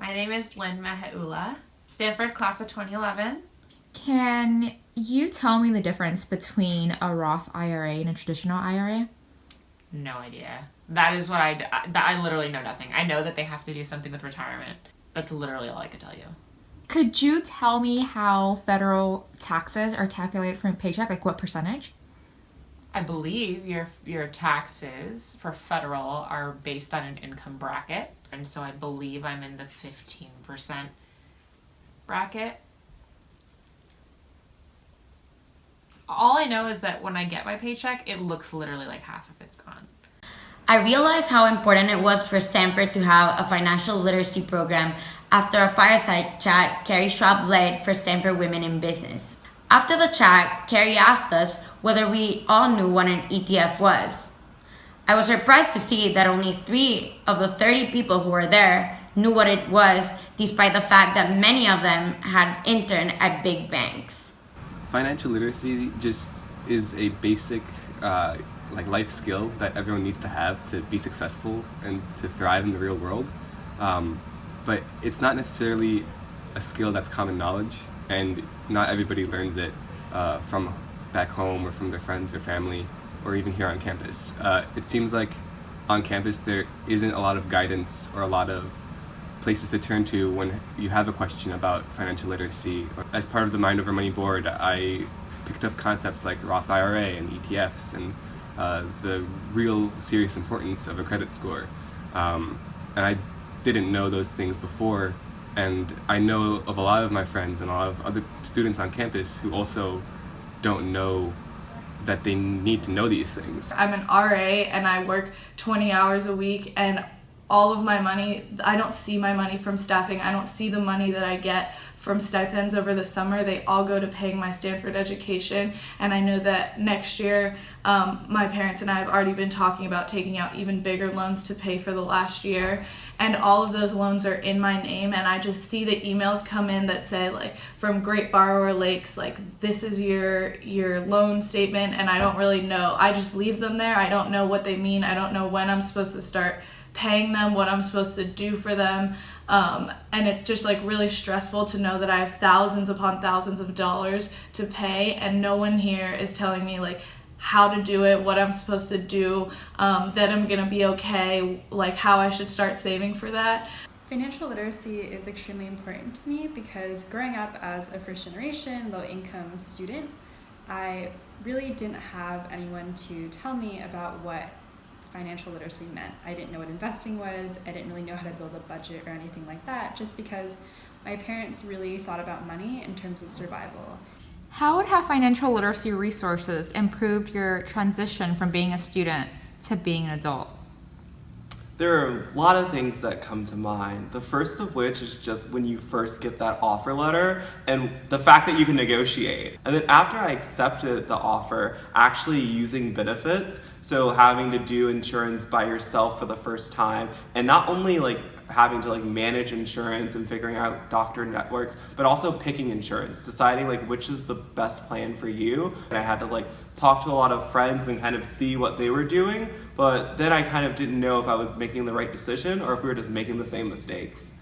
My name is Lynn Mehaula, Stanford class of 2011. Can you tell me the difference between a Roth IRA and a traditional IRA? No idea. That is what I literally know nothing. I know that they have to do something with retirement. That's literally all I could tell you. Could you tell me how federal taxes are calculated from a paycheck? Like what percentage? I believe your taxes for federal are based on an income bracket. And so I believe I'm in the 15% bracket. All I know is that when I get my paycheck, it looks literally like half of it's gone. I realized how important it was for Stanford to have a financial literacy program after a fireside chat Carrie Schwab led for Stanford Women in Business. After the chat, Carrie asked us whether we all knew what an ETF was. I was surprised to see that only 3 of the 30 people who were there knew what it was, despite the fact that many of them had interned at big banks. Financial literacy just is a basic life skill that everyone needs to have to be successful and to thrive in the real world. But it's not necessarily a skill that's common knowledge, and not everybody learns it from back home or from their friends or family or even here on campus. It seems like on campus there isn't a lot of guidance or a lot of places to turn to when you have a question about financial literacy. As part of the Mind Over Money board, I picked up concepts like Roth IRA and ETFs and the real serious importance of a credit score. And I didn't know those things before, and I know of a lot of my friends and a lot of other students on campus who also don't know that they need to know these things. I'm an RA and I work 20 hours a week, and all of my money, I don't see my money from staffing. I don't see the money that I get from stipends over the summer. They all go to paying my Stanford education. And I know that next year, my parents and I have already been talking about taking out even bigger loans to pay for the last year. And all of those loans are in my name. And I just see the emails come in that say, like, from Great Borrower Lakes, like, this is your loan statement. And I don't really know. I just leave them there. I don't know what they mean. I don't know when I'm supposed to start paying them, what I'm supposed to do for them, and it's just like really stressful to know that I have thousands upon thousands of dollars to pay, and no one here is telling me like how to do it, what I'm supposed to do, that I'm gonna be okay, like how I should start saving for that. Financial literacy is extremely important to me because growing up as a first generation, low income student, I really didn't have anyone to tell me about what financial literacy meant. I didn't know what investing was. I didn't really know how to build a budget or anything like that, just because my parents really thought about money in terms of survival. How would have financial literacy resources improved your transition from being a student to being an adult? There are a lot of things that come to mind. The first of which is just when you first get that offer letter and the fact that you can negotiate. And then after I accepted the offer, actually using benefits, so having to do insurance by yourself for the first time, and not only like having to like manage insurance and figuring out doctor networks, but also picking insurance, deciding like which is the best plan for you. And I had to like talk to a lot of friends and kind of see what they were doing, but then I kind of didn't know if I was making the right decision or if we were just making the same mistakes.